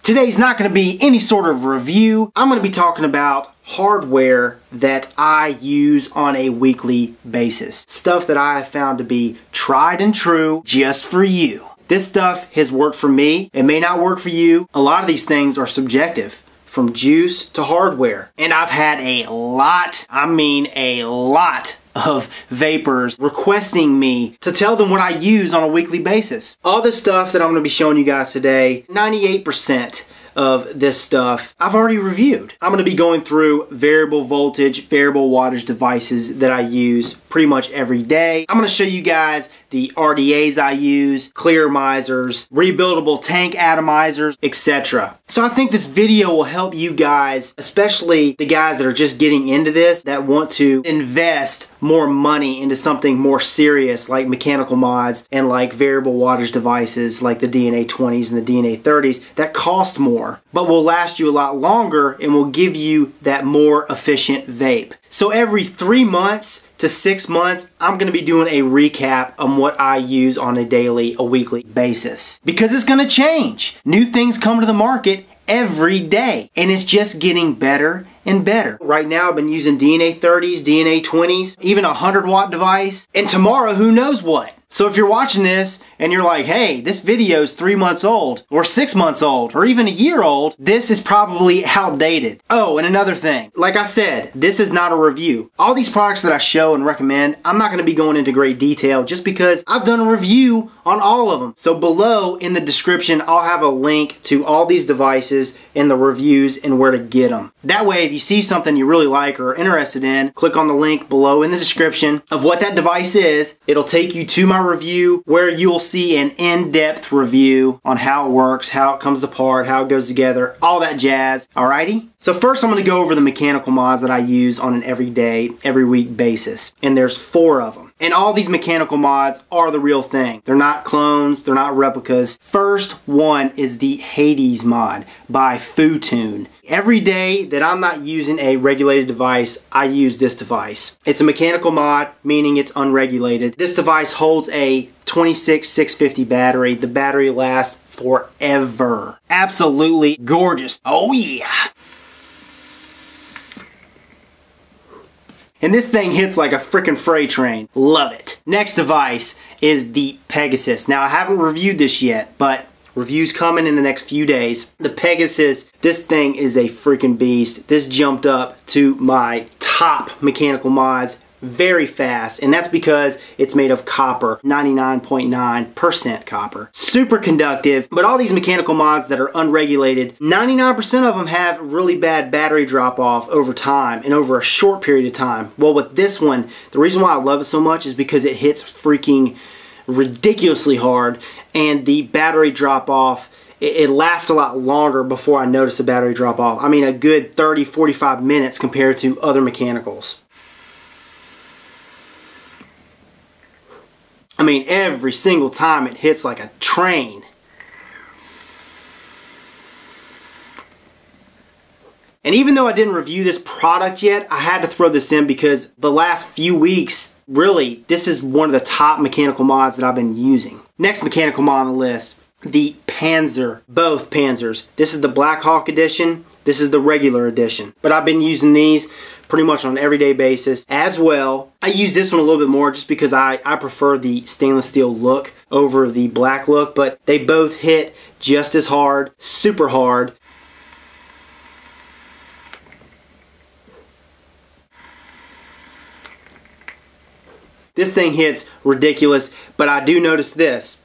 Today's not going to be any sort of review. I'm going to be talking about hardware that I use on a weekly basis. Stuff that I have found to be tried and true just for you. This stuff has worked for me. It may not work for you. A lot of these things are subjective, from juice to hardware. And I've had a lot, I mean a lot, of vapors requesting me to tell them what I use on a weekly basis. All this stuff that I'm going to be showing you guys today, 98% of this stuff I've already reviewed. I'm going to be going through variable voltage, variable wattage devices that I use pretty much every day. I'm going to show you guys the RDAs I use, Clearomizers, rebuildable tank atomizers, etc. So I think this video will help you guys, especially the guys that are just getting into this, that want to invest more money into something more serious like mechanical mods and like variable wattage devices like the DNA 20s and the DNA 30s that cost more, but will last you a lot longer and will give you that more efficient vape. So every 3 months to 6 months, I'm going to be doing a recap on what I use on a daily, a weekly basis. Because it's going to change. New things come to the market every day. And it's just getting better and better. Right now I've been using DNA 30s, DNA 20s, even a 100-watt device. And tomorrow, who knows what? So if you're watching this and you're like, hey, this video is 3 months old or 6 months old or even a year old, this is probably outdated. Oh, and another thing, like I said, this is not a review. All these products that I show and recommend, I'm not going to be going into great detail just because I've done a review on all of them. So below in the description, I'll have a link to all these devices and the reviews and where to get them. That way, if you see something you really like or are interested in, click on the link below in the description of what that device is. It'll take you to my review where you'll see an in-depth review on how it works, how it comes apart, how it goes together, all that jazz. Alrighty? So first I'm going to go over the mechanical mods that I use on an everyday, every week basis. And there's 4 of them. And all these mechanical mods are the real thing. They're not clones, they're not replicas. First one is the Hades mod by Futune. Every day that I'm not using a regulated device, I use this device. It's a mechanical mod, meaning it's unregulated. This device holds a 26650 battery. The battery lasts forever. Absolutely gorgeous. Oh yeah. And this thing hits like a freaking freight train. Love it. Next device is the Pegasus. Now I haven't reviewed this yet, but reviews coming in the next few days. The Pegasus, this thing is a freaking beast. This jumped up to my top mechanical mods very fast, and that's because it's made of copper, 99.9% copper. Super conductive, but all these mechanical mods that are unregulated, 99% of them have really bad battery drop off over time and over a short period of time. Well, with this one, the reason why I love it so much is because it hits freaking ridiculously hard, and the battery drop off, it lasts a lot longer before I notice a battery drop off. I mean, a good 30-45 minutes compared to other mechanicals. I mean, every single time it hits like a train. And even though I didn't review this product yet, I had to throw this in because the last few weeks, really, this is one of the top mechanical mods that I've been using. Next mechanical mod on the list, the Panzer, both Panzers. This is the Black Hawk edition. This is the regular edition. But I've been using these pretty much on an everyday basis as well. I use this one a little bit more just because I prefer the stainless steel look over the black look, but they both hit just as hard, super hard. This thing hits ridiculous, but I do notice this.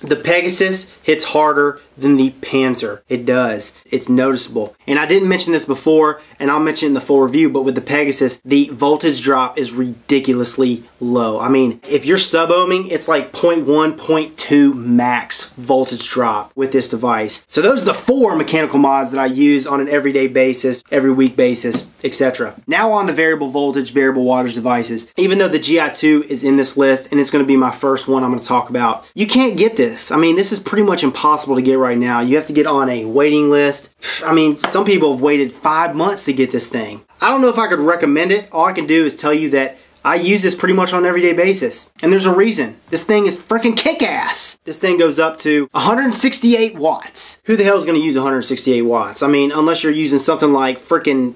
The Pegasus hits harder than the Panzer. It does. It's noticeable. And I didn't mention this before, and I'll mention it in the full review, but with the Pegasus, the voltage drop is ridiculously low. I mean, if you're sub-ohming, it's like 0.1, 0.2 max voltage drop with this device. So those are the 4 mechanical mods that I use on an everyday basis, every week basis, etc. Now on to variable voltage, variable wattage devices. Even though the GI2 is in this list, and it's going to be my first one I'm going to talk about, you can't get this. I mean, this is pretty much impossible to get right now. You have to get on a waiting list. I mean, some people have waited 5 months to get this thing. I don't know if I could recommend it. All I can do is tell you that I use this pretty much on an everyday basis. And there's a reason. This thing is freaking kick-ass. This thing goes up to 168 watts. Who the hell is going to use 168 watts? I mean, unless you're using something like freaking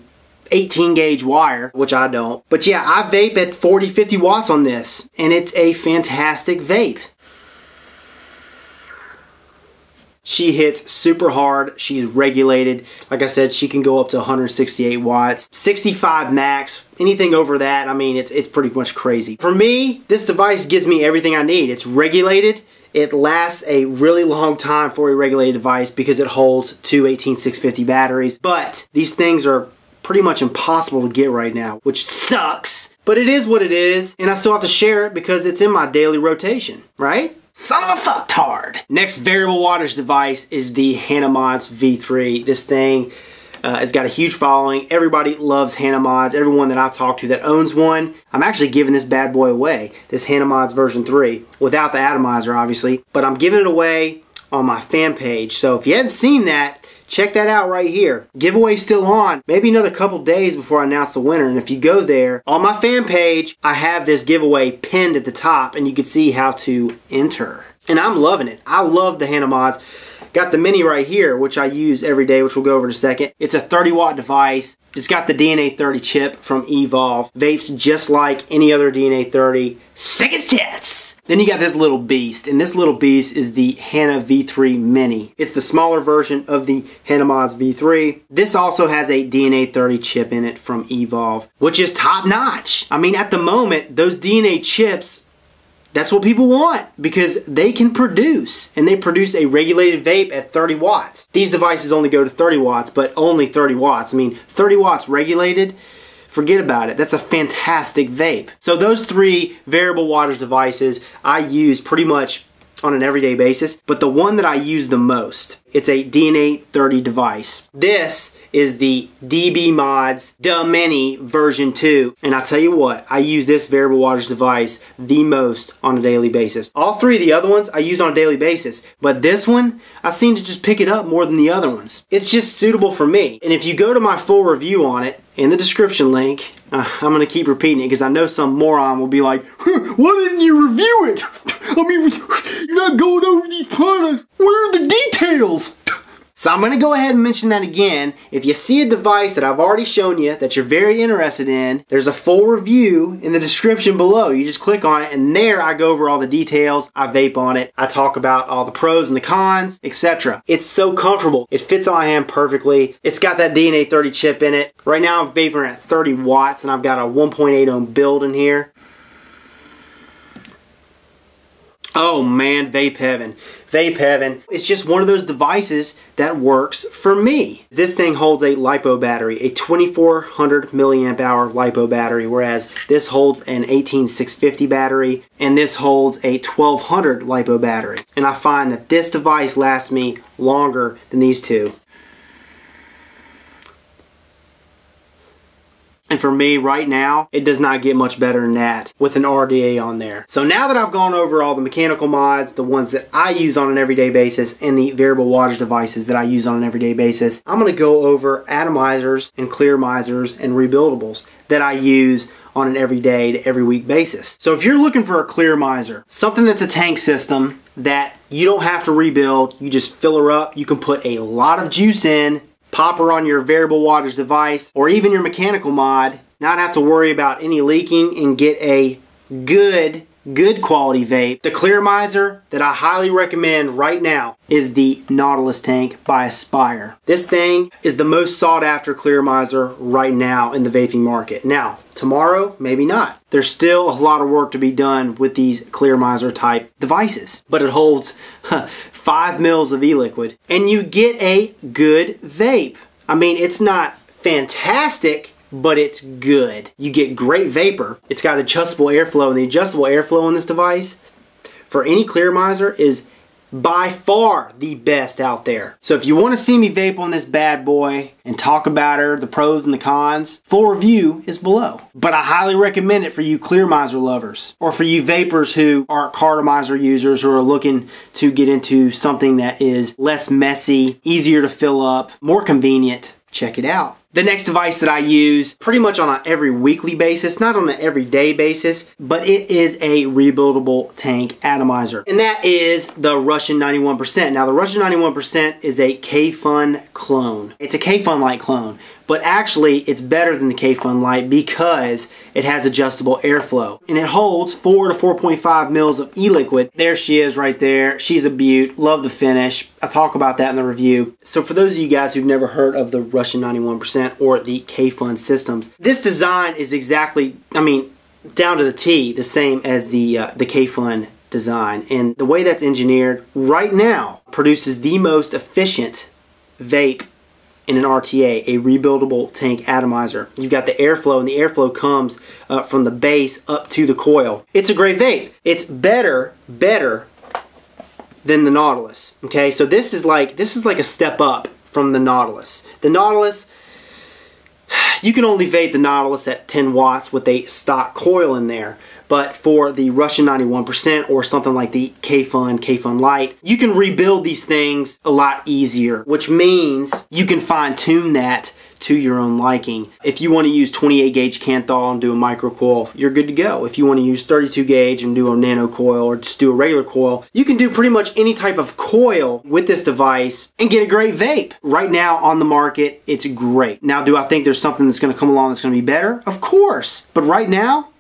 18 gauge wire, which I don't. But yeah, I vape at 40, 50 watts on this, and it's a fantastic vape. She hits super hard. She's regulated. Like I said, she can go up to 168 watts. 65 max. Anything over that, I mean, it's pretty much crazy. For me, this device gives me everything I need. It's regulated. It lasts a really long time for a regulated device because it holds two 18650 batteries. But these things are pretty much impossible to get right now, which sucks. But it is what it is, and I still have to share it because it's in my daily rotation, right? Son of a fucktard! Next variable wattage device is the Hanamods V3. This thing has got a huge following. Everybody loves Hanamods. Everyone that I talk to that owns one, I'm actually giving this bad boy away, this Hanamods version 3, without the atomizer obviously, but I'm giving it away on my fan page. So if you hadn't seen that, check that out right here. Giveaway's still on. Maybe another couple days before I announce the winner. And if you go there, on my fan page, I have this giveaway pinned at the top and you can see how to enter. And I'm loving it. I love the Hanamods. Got the mini right here, which I use every day, which we'll go over in a second. It's a 30 watt device. It's got the DNA 30 chip from Evolve. Vapes just like any other DNA 30. Sick as tits! Then you got this little beast, and this little beast is the Hana V3 Mini. It's the smaller version of the Hanamods V3. This also has a DNA 30 chip in it from Evolve, which is top notch. I mean, at the moment, those DNA chips, that's what people want because they can produce, and they produce a regulated vape at 30 watts. These devices only go to 30 watts, but only 30 watts. I mean, 30 watts regulated, forget about it. That's a fantastic vape. So those three variable wattage devices I use pretty much on an everyday basis, but the one that I use the most, it's a DNA 30 device. This is the DB Mods Mini version 2. And I tell you what, I use this variable wattage device the most on a daily basis. All three of the other ones I use on a daily basis, but this one, I seem to just pick it up more than the other ones. It's just suitable for me. And if you go to my full review on it, in the description link, I'm going to keep repeating it because I know some moron will be like, why didn't you review it? I mean, you're not going over these products. Where are the details? So I'm going to go ahead and mention that again. If you see a device that I've already shown you that you're very interested in, there's a full review in the description below. You just click on it and there I go over all the details. I vape on it. I talk about all the pros and the cons, etc. It's so comfortable. It fits on my hand perfectly. It's got that DNA 30 chip in it. Right now I'm vaping at 30 watts and I've got a 1.8 ohm build in here. Oh man, vape heaven. Vape heaven. It's just one of those devices that works for me. This thing holds a LiPo battery, a 2400 milliamp hour LiPo battery, whereas this holds an 18650 battery, and this holds a 1200 LiPo battery. And I find that this device lasts me longer than these two. And for me right now, it does not get much better than that with an RDA on there. So now that I've gone over all the mechanical mods, the ones that I use on an everyday basis, and the variable wattage devices that I use on an everyday basis, I'm going to go over atomizers and clearomizers and rebuildables that I use on an everyday to every week basis. So if you're looking for a clearomizer, something that's a tank system that you don't have to rebuild, you just fill her up, you can put a lot of juice in, pop her on your variable wattage device or even your mechanical mod, not have to worry about any leaking and get a good quality vape. The Clearomizer that I highly recommend right now is the Nautilus tank by Aspire. This thing is the most sought after Clearomizer right now in the vaping market. Now, tomorrow, maybe not. There's still a lot of work to be done with these Clearomizer type devices, but it holds 5 mils of e-liquid and you get a good vape. I mean, it's not fantastic, but it's good. You get great vapor. It's got adjustable airflow, and the adjustable airflow on this device for any Clearomizer is by far the best out there. So if you want to see me vape on this bad boy and talk about her, the pros and the cons, full review is below. But I highly recommend it for you Clearomizer lovers, or for you vapors who aren't cartomizer users who are looking to get into something that is less messy, easier to fill up, more convenient. Check it out. The next device that I use pretty much on an every weekly basis, not on an everyday basis, but it is a rebuildable tank atomizer. And that is the Russian 91%. Now the Russian 91% is a K-Fun clone. It's a K-Fun Light clone. But actually, it's better than the K-Fun Light because it has adjustable airflow. And it holds 4 to 4.5 mils of e-liquid. There she is right there. She's a beaut. Love the finish. I'll talk about that in the review. So for those of you guys who've never heard of the Russian 91% or the K-Fun systems, this design is exactly, I mean, down to the T, the same as the K-Fun design. And the way that's engineered right now produces the most efficient vape in an RTA, a rebuildable tank atomizer. You've got the airflow, and the airflow comes from the base up to the coil. It's a great vape. It's better than the Nautilus. Okay, so this is like a step up from the Nautilus. The Nautilus, you can only vape the Nautilus at 10 watts with a stock coil in there. But for the Russian 91% or something like the K-Fun Light, you can rebuild these things a lot easier, which means you can fine tune that to your own liking. If you want to use 28 gauge Kanthal and do a micro coil, you're good to go. If you want to use 32 gauge and do a nano coil or just do a regular coil, you can do pretty much any type of coil with this device and get a great vape. Right now on the market, it's great. Now, do I think there's something that's going to come along that's going to be better? Of course. But right now,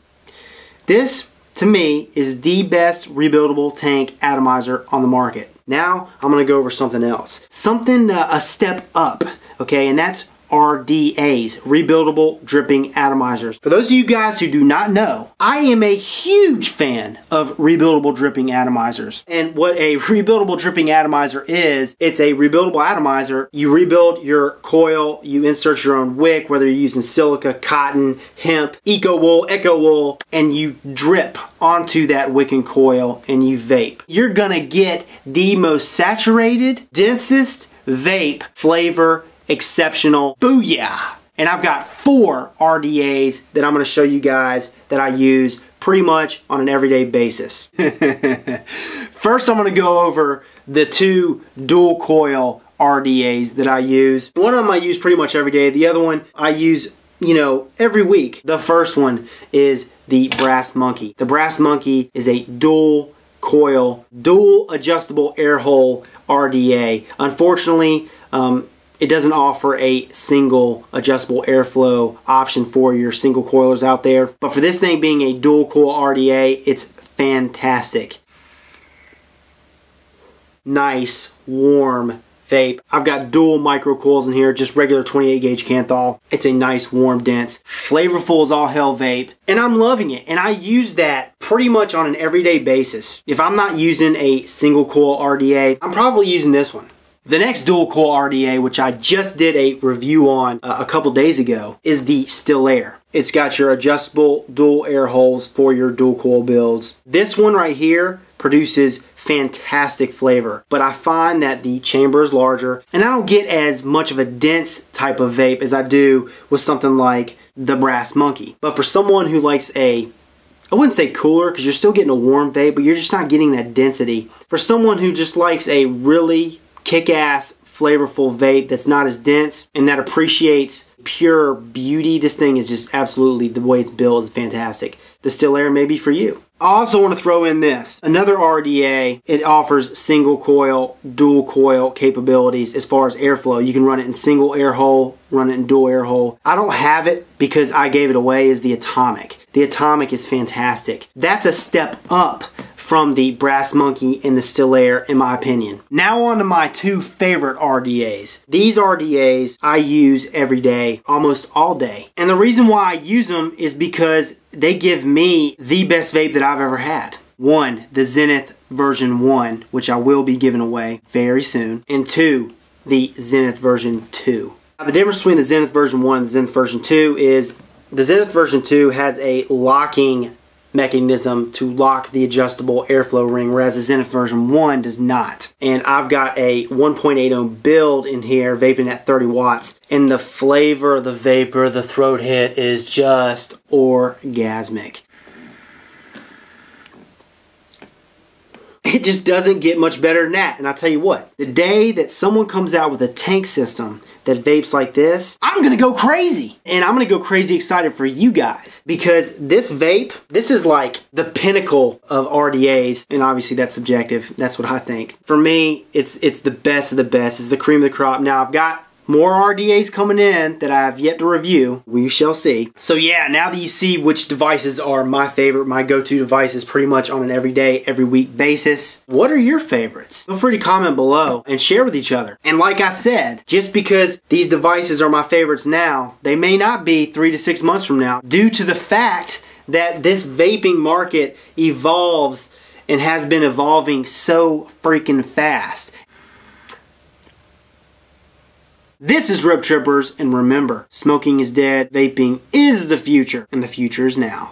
this, to me, is the best rebuildable tank atomizer on the market. Now, I'm going to go over something else. Something a step up, okay, and that's RDAs, rebuildable dripping atomizers. For those of you guys who do not know, I am a huge fan of rebuildable dripping atomizers. And what a rebuildable dripping atomizer is, it's a rebuildable atomizer. You rebuild your coil, you insert your own wick, whether you're using silica, cotton, hemp, eco wool, and you drip onto that wick and coil and you vape. You're gonna get the most saturated, densest vape flavor, exceptional, booyah! And I've got 4 RDAs that I'm going to show you guys that I use pretty much on an everyday basis. First, I'm going to go over the 2 dual coil RDAs that I use. One of them I use pretty much every day. The other one I use, you know, every week. The first one is the Brass Monkey. The Brass Monkey is a dual coil, dual adjustable air hole RDA. Unfortunately, it doesn't offer a single adjustable airflow option for your single coilers out there. But for this thing being a dual coil RDA, it's fantastic. Nice, warm vape. I've got dual micro coils in here, just regular 28 gauge Kanthal. It's a nice, warm, dense, flavorful as all hell vape. And I'm loving it. And I use that pretty much on an everyday basis. If I'm not using a single coil RDA, I'm probably using this one. The next dual coil RDA, which I just did a review on a couple days ago, is the Still Air. It's got your adjustable dual air holes for your dual coil builds. This one right here produces fantastic flavor, but I find that the chamber is larger and I don't get as much of a dense type of vape as I do with something like the Brass Monkey. But for someone who likes I wouldn't say cooler because you're still getting a warm vape, but you're just not getting that density. For someone who just likes a really kick-ass, flavorful vape that's not as dense and that appreciates pure beauty, this thing is just absolutely, the way it's built is fantastic. The Still Air may be for you. I also want to throw in this. Another RDA, it offers single coil, dual coil capabilities as far as airflow. You can run it in single air hole, run it in dual air hole. I don't have it because I gave it away, is the Atomic. The Atomic is fantastic. That's a step up from the Brass Monkey and the Still Air, in my opinion. Now on to my 2 favorite RDAs. These RDAs I use every day, almost all day. And the reason why I use them is because they give me the best vape that I've ever had. 1, the Zenith version 1, which I will be giving away very soon. And 2, the Zenith version 2. Now, the difference between the Zenith version 1 and the Zenith version 2 is the Zenith version 2 has a locking mechanism to lock the adjustable airflow ring, whereas the Zenith version 1 does not. And I've got a 1.8 ohm build in here, vaping at 30 watts, and the flavor, the vapor, the throat hit is just orgasmic. It just doesn't get much better than that. And I'll tell you what, the day that someone comes out with a tank system that vapes like this, I'm gonna go crazy. And I'm gonna go crazy excited for you guys, because this vape, this is like the pinnacle of RDAs, and obviously that's subjective. That's what I think. For me, it's the best of the best. It's the cream of the crop. Now I've got more RDAs coming in that I have yet to review. We shall see. So yeah, now that you see which devices are my favorite, my go-to devices pretty much on an everyday, every week basis, what are your favorites? Feel free to comment below and share with each other. And like I said, just because these devices are my favorites now, they may not be 3 to 6 months from now, due to the fact that this vaping market evolves and has been evolving so freaking fast. This is Rip Trippers, and remember, smoking is dead, vaping is the future, and the future is now.